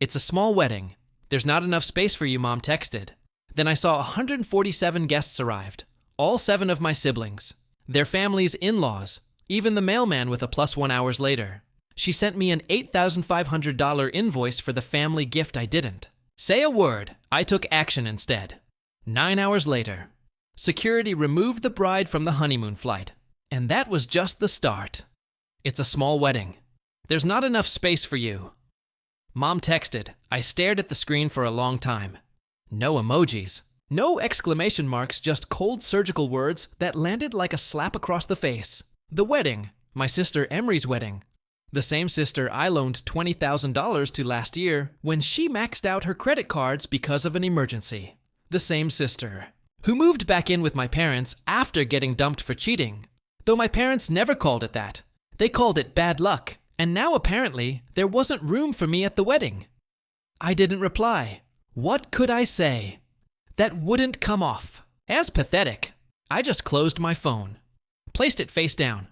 It's a small wedding. There's not enough space for you, Mom texted. Then I saw 147 guests arrived, all 7 of my siblings, their families, in-laws, even the mailman with a +1 hours later. She sent me an $8,500 invoice for the family gift I didn't say a word. I took action instead. 9 hours later, security removed the bride from the honeymoon flight. And that was just the start. It's a small wedding. There's not enough space for you. Mom texted. I stared at the screen for a long time. No emojis. No exclamation marks, just cold surgical words that landed like a slap across the face. The wedding. My sister Emery's wedding. The same sister I loaned $20,000 to last year when she maxed out her credit cards because of an emergency. The same sister who moved back in with my parents after getting dumped for cheating. Though my parents never called it that. They called it bad luck. And now apparently there wasn't room for me at the wedding. I didn't reply. What could I say that wouldn't come off as pathetic? I just closed my phone, placed it face down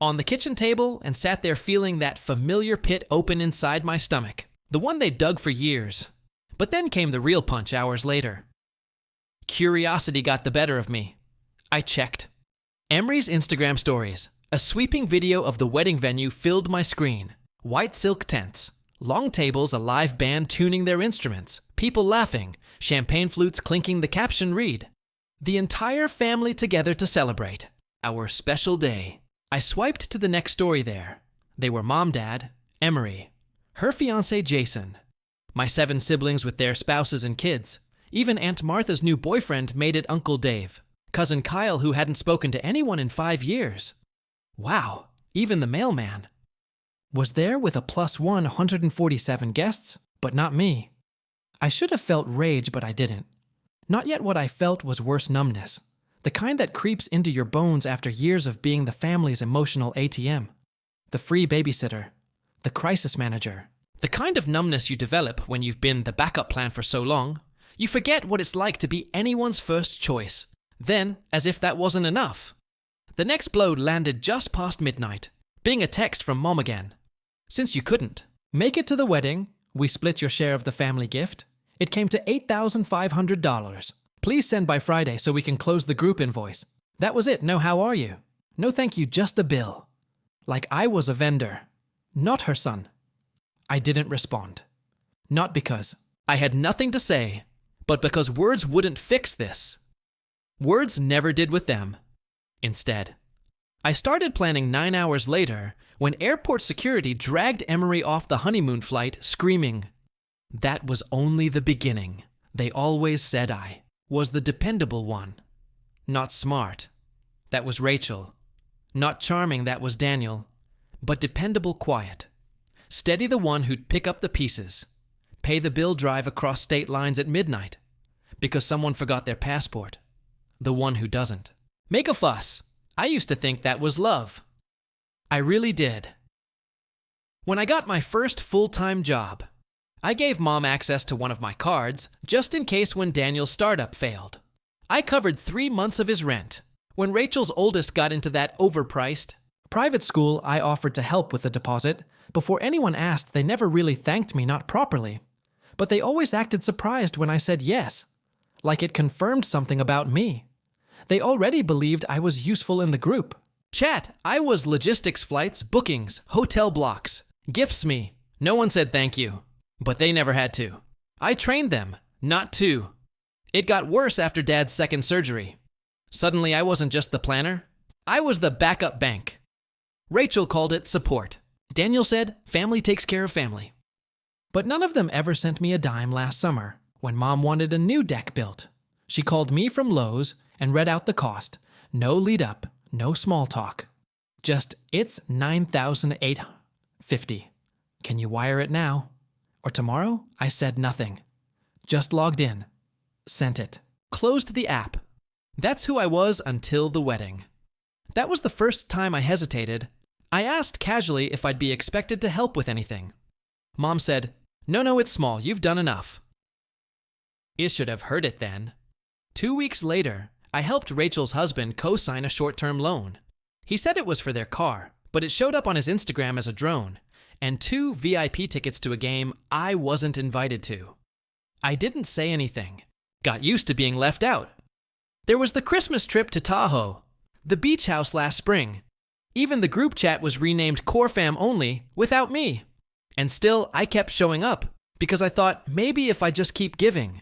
on the kitchen table, and sat there feeling that familiar pit open inside my stomach, the one they dug for years. But then came the real punch hours later. Curiosity got the better of me. I checked Emery's Instagram stories. A sweeping video of the wedding venue filled my screen. White silk tents, long tables, a live band tuning their instruments, people laughing, champagne flutes clinking. The caption read, "The entire family together to celebrate our special day." I swiped to the next story there. They were Mom, Dad, Emery, her fiancé Jason, my 7 siblings with their spouses and kids. Even Aunt Martha's new boyfriend made it, Uncle Dave. Cousin Kyle, who hadn't spoken to anyone in 5 years. Wow, even the mailman was there with a +1, 147 guests, but not me. I should have felt rage, but I didn't. Not yet. What I felt was worse numbness, the kind that creeps into your bones after years of being the family's emotional ATM, the free babysitter, the crisis manager, the kind of numbness you develop when you've been the backup plan for so long, you forget what it's like to be anyone's first choice. Then, as if that wasn't enough, the next blow landed just past midnight, being a text from Mom again. Since you couldn't make it to the wedding, we split your share of the family gift. It came to $8,500. Please send by Friday so we can close the group invoice. That was it. No how are you. No thank you, just a bill. Like I was a vendor, not her son. I didn't respond. Not because I had nothing to say, but because words wouldn't fix this. Words never did with them. Instead, I started planning 9 hours later when airport security dragged Emery off the honeymoon flight screaming. That was only the beginning. They always said I was the dependable one. Not smart. That was Rachel. Not charming. That was Daniel. But dependable, quiet. Steady, the one who'd pick up the pieces. Pay the bill, drive across state lines at midnight because someone forgot their passport. The one who doesn't make a fuss. I used to think that was love. I really did. When I got my first full-time job, I gave Mom access to one of my cards just in case when Daniel's startup failed. I covered 3 months of his rent. When Rachel's oldest got into that overpriced private school, I offered to help with the deposit. Before anyone asked, they never really thanked me, not properly. But they always acted surprised when I said yes, like it confirmed something about me. They already believed I was useful in the group. Chat, I was logistics, flights, bookings, hotel blocks, gifts me. No one said thank you, but they never had to. I trained them, not to. It got worse after Dad's second surgery. Suddenly I wasn't just the planner, I was the backup bank. Rachel called it support. Daniel said family takes care of family. But none of them ever sent me a dime last summer when Mom wanted a new deck built. She called me from Lowe's and read out the cost. No lead up, no small talk. Just, it's $9,850. Can you wire it now? Or tomorrow? I said nothing. Just logged in. Sent it. Closed the app. That's who I was until the wedding. That was the first time I hesitated. I asked casually if I'd be expected to help with anything. Mom said, No, it's small. You've done enough. You should have heard it then. 2 weeks later, I helped Rachel's husband co-sign a short-term loan. He said it was for their car, but it showed up on his Instagram as a drone, and 2 VIP tickets to a game I wasn't invited to. I didn't say anything. Got used to being left out. There was the Christmas trip to Tahoe, the beach house last spring. Even the group chat was renamed Core Fam Only without me. And still, I kept showing up because I thought maybe if I just keep giving,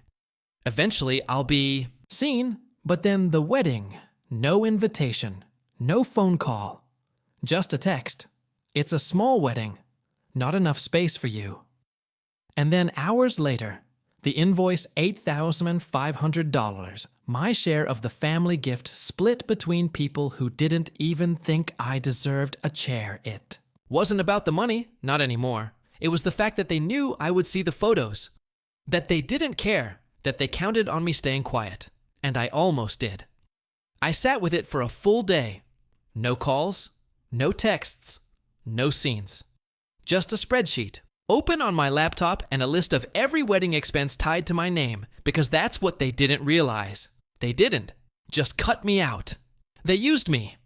eventually I'll be seen. But then the wedding, no invitation, no phone call, just a text. It's a small wedding, not enough space for you. And then hours later, the invoice $8,500, my share of the family gift split between people who didn't even think I deserved a chair. It wasn't about the money, not anymore. It was the fact that they knew I would see the photos, that they didn't care, that they counted on me staying quiet. And I almost did. I sat with it for a full day. No calls, no texts, no scenes. Just a spreadsheet, open on my laptop, and a list of every wedding expense tied to my name, because that's what they didn't realize. They didn't just cut me out. They used me.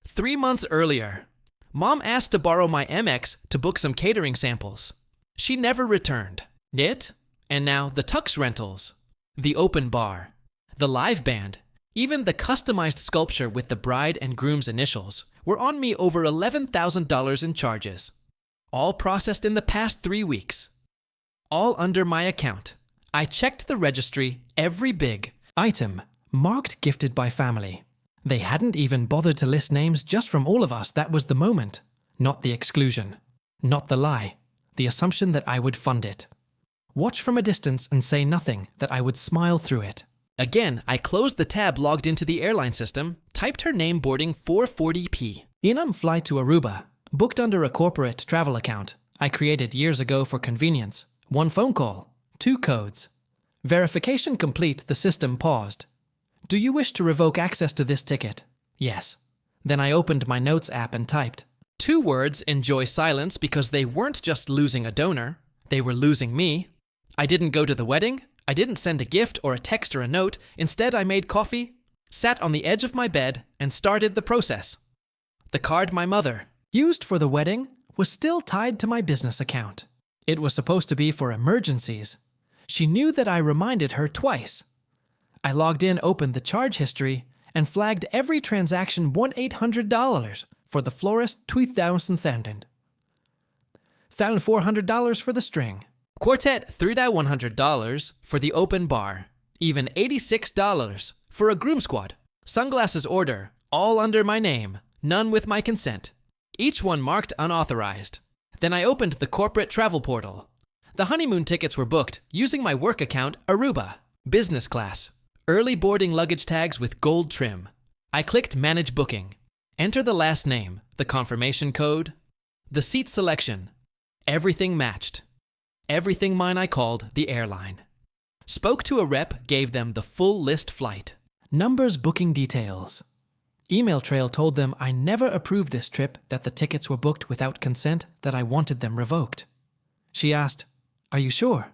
3 months earlier, Mom asked to borrow my MX to book some catering samples. She never returned. It, and now the tux rentals, the open bar, the live band, even the customized sculpture with the bride and groom's initials were on me over $11,000 in charges. All processed in the past 3 weeks. All under my account. I checked the registry, every big item marked gifted by family. They hadn't even bothered to list names just from all of us. That was the moment, not the exclusion, not the lie, the assumption that I would fund it. Watch from a distance and say nothing, that I would smile through it. Again, I closed the tab logged into the airline system, typed her name boarding 440p. Flight to Aruba, booked under a corporate travel account I created years ago for convenience. 1 phone call, 2 codes. Verification complete, the system paused. Do you wish to revoke access to this ticket? Yes. Then I opened my notes app and typed 2 words, enjoy silence, because they weren't just losing a donor, they were losing me. I didn't go to the wedding. I didn't send a gift or a text or a note. Instead, I made coffee, sat on the edge of my bed, and started the process. The card my mother used for the wedding was still tied to my business account. It was supposed to be for emergencies. She knew that I reminded her twice. I logged in, opened the charge history, and flagged every transaction $1,800 for the florist, $2,000. Found $400 for the string. Quartet $3,100 for the open bar. Even $86 for a groom squad. Sunglasses order, all under my name, none with my consent. Each one marked unauthorized. Then I opened the corporate travel portal. The honeymoon tickets were booked using my work account, Aruba, business class. Early boarding luggage tags with gold trim. I clicked Manage Booking. Enter the last name, the confirmation code, the seat selection. Everything matched. Everything mine. I called the airline. Spoke to a rep, gave them the full list flight. Numbers, booking details. Email trail told them I never approved this trip, that the tickets were booked without consent, that I wanted them revoked. She asked, "Are you sure?"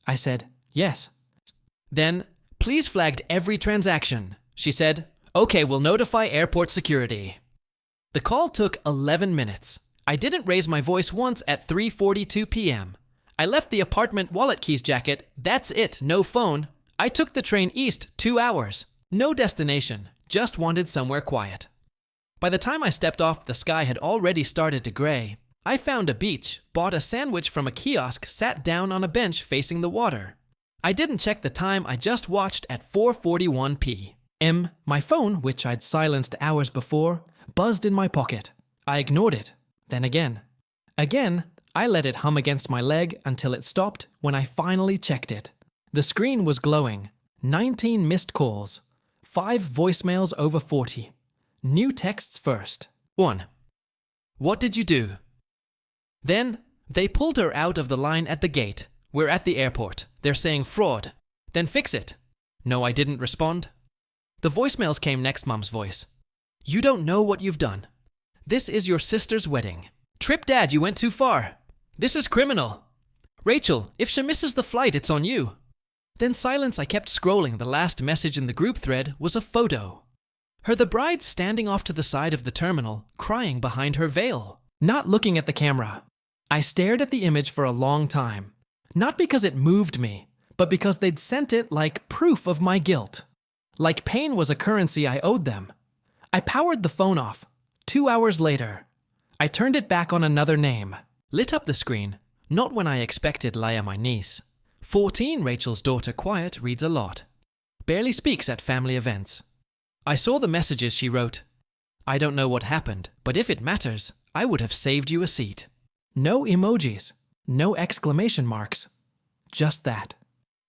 I said, "Yes." Then, "Please flagged every transaction." She said, "Okay, we'll notify airport security." The call took 11 minutes. I didn't raise my voice once at 3:42 p.m. I left the apartment wallet keys jacket. That's it, no phone. I took the train east 2 hours. No destination, just wanted somewhere quiet. By the time I stepped off, the sky had already started to gray. I found a beach, bought a sandwich from a kiosk, sat down on a bench facing the water. I didn't check the time, I just watched at 4:41 p.m. My phone, which I'd silenced hours before, buzzed in my pocket. I ignored it. Then again. Again, I let it hum against my leg until it stopped when I finally checked it. The screen was glowing. 19 missed calls. 5 voicemails over 40. New texts first. 1. What did you do? Then, they pulled her out of the line at the gate. We're at the airport. They're saying fraud. Then fix it. No, I didn't respond. The voicemails came next. Mom's voice. You don't know what you've done. This is your sister's wedding. Trip Dad, you went too far. This is criminal. Rachel, if she misses the flight, it's on you. Then silence. I kept scrolling. The last message in the group thread was a photo. Her, the bride, standing off to the side of the terminal, crying behind her veil. Not looking at the camera. I stared at the image for a long time, not because it moved me, but because they'd sent it like proof of my guilt. Like pain was a currency I owed them. I powered the phone off. 2 hours later, I turned it back on another name, lit up the screen, not when I expected Leia, my niece. 14, Rachel's daughter, quiet, reads a lot. Barely speaks at family events. I saw the messages she wrote. I don't know what happened, but if it matters, I would have saved you a seat. No emojis, no exclamation marks. Just that.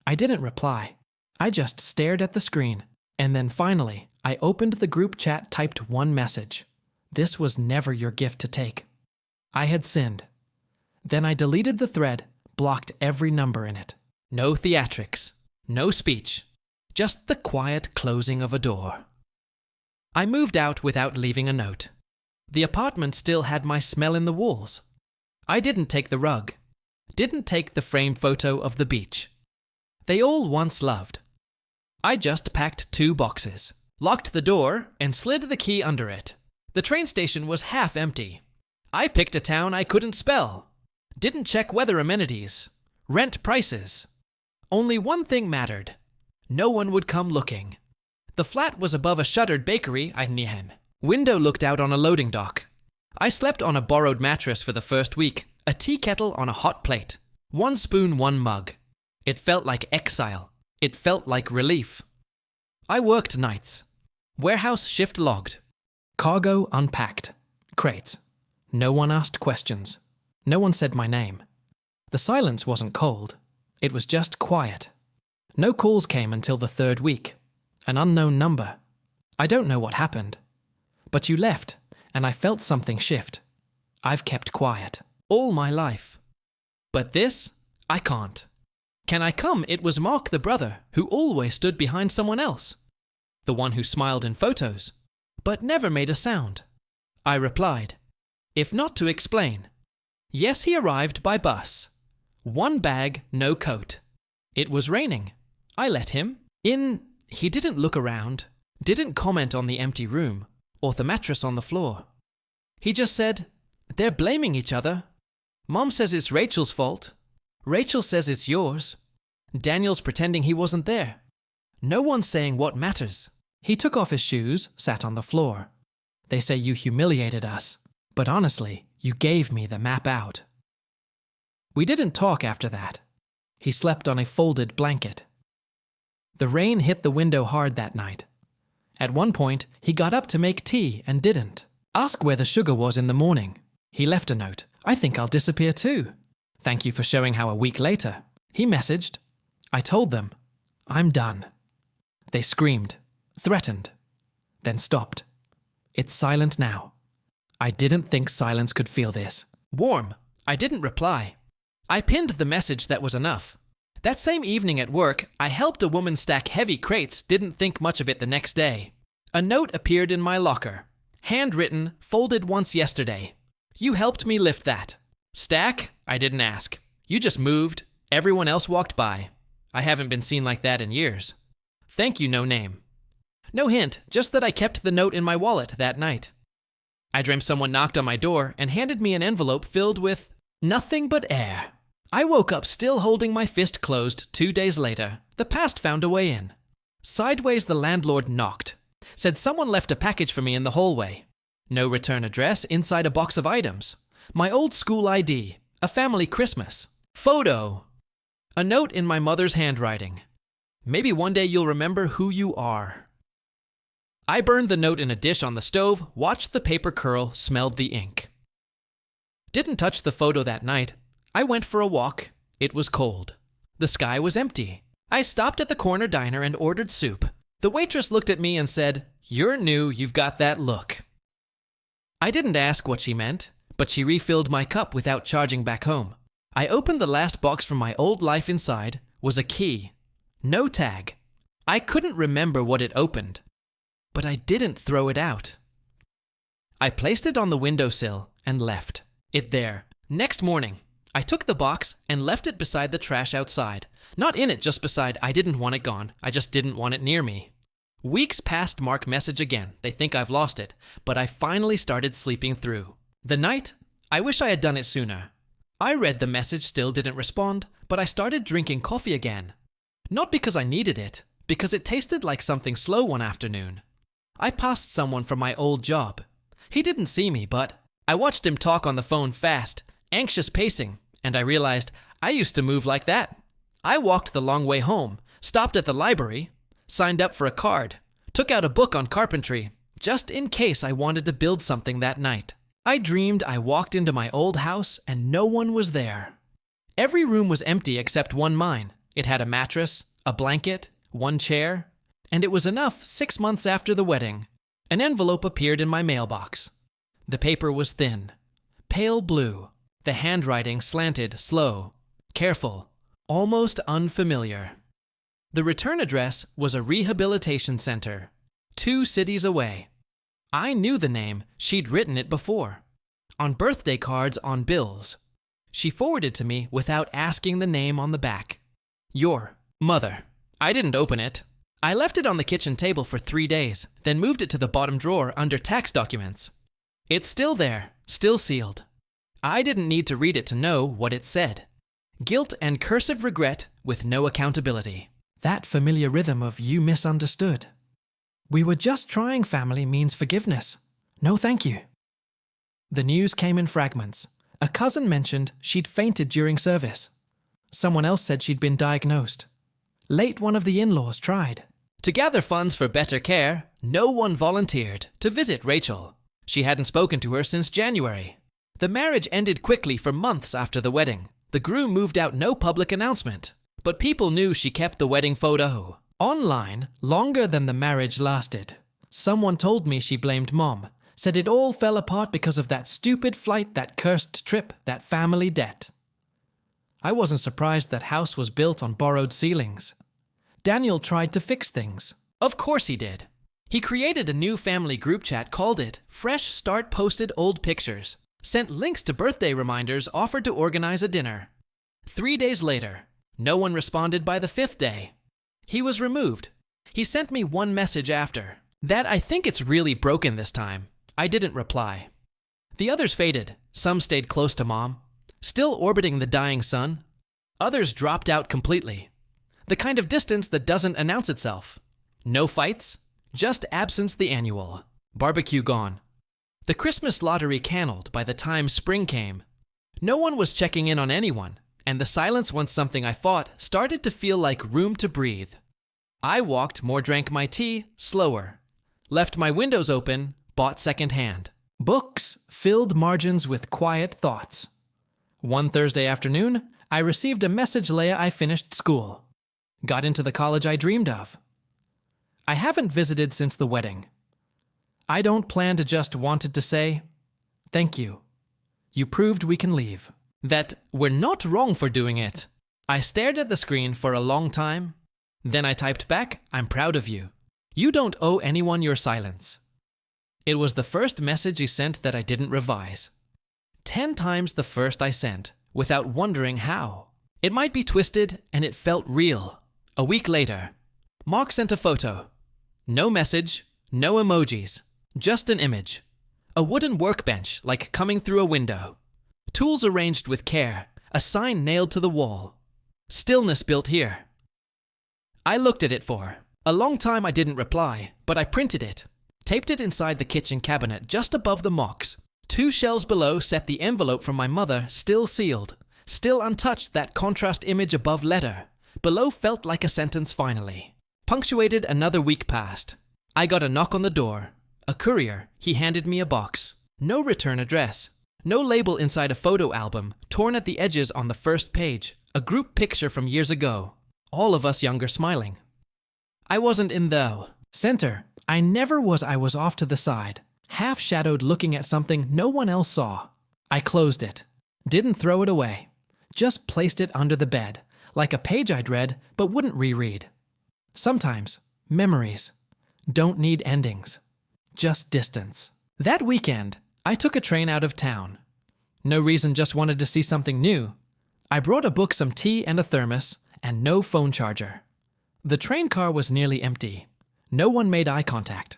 I didn't reply. I just stared at the screen, and then finally, I opened the group chat, typed one message. This was never your gift to take. I had sinned. Then I deleted the thread, blocked every number in it. No theatrics, no speech, just the quiet closing of a door. I moved out without leaving a note. The apartment still had my smell in the walls. I didn't take the rug, didn't take the framed photo of the beach. They all once loved. I just packed 2 boxes, locked the door, and slid the key under it. The train station was half empty. I picked a town I couldn't spell. Didn't check weather amenities, rent prices. Only one thing mattered. No one would come looking. The flat was above a shuttered bakery I knew. Window looked out on a loading dock. I slept on a borrowed mattress for the first week, a tea kettle on a hot plate. 1 spoon, 1 mug. It felt like exile. It felt like relief. I worked nights. Warehouse shift logged. Cargo unpacked. Crates. No one asked questions. No one said my name. The silence wasn't cold. It was just quiet. No calls came until the 3rd week. An unknown number. I don't know what happened. But you left, and I felt something shift. I've kept quiet all my life. But this, I can't. Can I come? It was Mark, the brother, who always stood behind someone else. The one who smiled in photos, but never made a sound. I replied, if not to explain. Yes, he arrived by bus. 1 bag, no coat. It was raining. I let him in. He didn't look around, didn't comment on the empty room, or the mattress on the floor. He just said, they're blaming each other. Mom says it's Rachel's fault. Rachel says it's yours. Daniel's pretending he wasn't there. No one's saying what matters. He took off his shoes, sat on the floor. They say you humiliated us, but honestly, you gave me the map out. We didn't talk after that. He slept on a folded blanket. The rain hit the window hard that night. At one point, he got up to make tea and didn't. Ask where the sugar was in the morning. He left a note. I think I'll disappear too. Thank you for showing how a week later. He messaged. I told them, I'm done. They screamed, threatened, then stopped. It's silent now. I didn't think silence could feel this. Warm. I didn't reply. I pinned the message, that was enough. That same evening at work, I helped a woman stack heavy crates, didn't think much of it the next day. A note appeared in my locker. Handwritten, folded once yesterday. You helped me lift that. Stack? I didn't ask. You just moved. Everyone else walked by. I haven't been seen like that in years. Thank you, no name. No hint, just that I kept the note in my wallet that night. I dreamt someone knocked on my door and handed me an envelope filled with nothing but air. I woke up still holding my fist closed 2 days later. The past found a way in. Sideways, the landlord knocked. Said someone left a package for me in the hallway. No return address, inside a box of items. My old school ID. A family Christmas. Photo. A note in my mother's handwriting. Maybe one day you'll remember who you are. I burned the note in a dish on the stove, watched the paper curl, smelled the ink. Didn't touch the photo that night. I went for a walk. It was cold. The sky was empty. I stopped at the corner diner and ordered soup. The waitress looked at me and said, "You're new, you've got that look." I didn't ask what she meant, but she refilled my cup without charging back home. I opened the last box from my old life. Inside was a key. No tag. I couldn't remember what it opened, but I didn't throw it out. I placed it on the windowsill and left it there. Next morning, I took the box and left it beside the trash outside. Not in it, just beside. I didn't want it gone. I just didn't want it near me. Weeks passed, Mark message again. They think I've lost it, but I finally started sleeping through. The night, I wish I had done it sooner. I read the message, still didn't respond, but I started drinking coffee again. Not because I needed it, because it tasted like something slow one afternoon. I passed someone from my old job. He didn't see me, but I watched him talk on the phone fast, anxious pacing, and I realized I used to move like that. I walked the long way home, stopped at the library, signed up for a card, took out a book on carpentry, just in case I wanted to build something that night. I dreamed I walked into my old house and no one was there. Every room was empty except one mine. It had a mattress, a blanket, one chair, and it was enough 6 months after the wedding. An envelope appeared in my mailbox. The paper was thin, pale blue. The handwriting slanted, slow, careful, almost unfamiliar. The return address was a rehabilitation center, 2 cities away. I knew the name, she'd written it before. On birthday cards, on bills. She forwarded to me without asking the name on the back. Your mother. I didn't open it. I left it on the kitchen table for 3 days, then moved it to the bottom drawer under tax documents. It's still there, still sealed. I didn't need to read it to know what it said. Guilt and cursive regret with no accountability. That familiar rhythm of "you misunderstood." "We were just trying, family" means forgiveness. No thank you. The news came in fragments. A cousin mentioned she'd fainted during service. Someone else said she'd been diagnosed. Late one of the in-laws tried. To gather funds for better care, no one volunteered to visit Rachel. She hadn't spoken to her since January. The marriage ended quickly for months after the wedding. The groom moved out, no public announcement. But people knew she kept the wedding photo online longer than the marriage lasted. Someone told me she blamed Mom, said it all fell apart because of that stupid flight, that cursed trip, that family debt. I wasn't surprised that house was built on borrowed ceilings. Daniel tried to fix things. Of course he did. He created a new family group chat, called it Fresh Start, posted old pictures, sent links to birthday reminders, offered to organize a dinner. 3 days later, no one responded by the 5th day. He was removed. He sent me one message after. That "I think it's really broken this time." I didn't reply. The others faded. Some stayed close to Mom, still orbiting the dying son. Others dropped out completely. The kind of distance that doesn't announce itself. No fights, just absence the annual. Barbecue gone. The Christmas lottery canceled by the time spring came. No one was checking in on anyone, and the silence, once something I fought, started to feel like room to breathe. I walked more, drank my tea, slower. Left my windows open, bought secondhand. Books filled margins with quiet thoughts. One Thursday afternoon, I received a message: Leia, I finished school. Got into the college I dreamed of. I haven't visited since the wedding. I don't plan to, just wanted to say, thank you. You proved we can leave. That we're not wrong for doing it. I stared at the screen for a long time. Then I typed back, I'm proud of you. You don't owe anyone your silence. It was the first message he sent that I didn't revise. 10 times the first I sent, without wondering how. It might be twisted, and it felt real. A week later, Mark sent a photo. No message, no emojis, just an image. A wooden workbench, like coming through a window. Tools arranged with care, a sign nailed to the wall. Stillness built here. I looked at it for a long time. I didn't reply, but I printed it, taped it inside the kitchen cabinet just above the mocks. 2 shelves below set the envelope from my mother, still sealed, still untouched. That contrast image above letter. Below felt like a sentence finally. Punctuated. Another week passed. I got a knock on the door. A courier. He handed me a box. No return address. No label inside a photo album, torn at the edges on the first page. A group picture from years ago. All of us younger, smiling. I wasn't in the center. I never was. I was off to the side, half-shadowed, looking at something no one else saw. I closed it. Didn't throw it away. Just placed it under the bed, like a page I'd read but wouldn't reread. Sometimes, memories don't need endings, just distance. That weekend, I took a train out of town. No reason, just wanted to see something new. I brought a book, some tea, and a thermos, and no phone charger. The train car was nearly empty. No one made eye contact.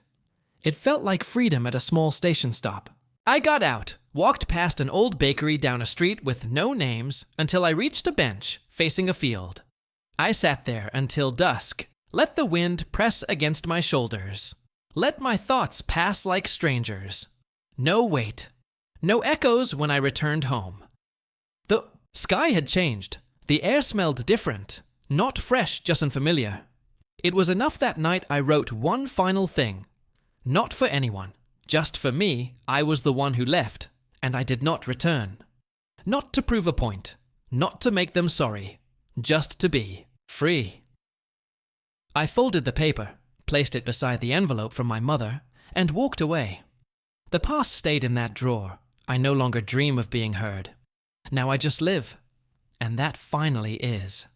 It felt like freedom at a small station stop. I got out, walked past an old bakery down a street with no names until I reached a bench facing a field. I sat there until dusk, let the wind press against my shoulders. Let my thoughts pass like strangers. No wait. No echoes when I returned home. The sky had changed. The air smelled different. Not fresh, just unfamiliar. It was enough that night I wrote one final thing. Not for anyone. Just for me, I was the one who left, and I did not return. Not to prove a point. Not to make them sorry. Just to be free. I folded the paper, placed it beside the envelope from my mother, and walked away. The past stayed in that drawer. I no longer dream of being heard. Now I just live. And that finally is.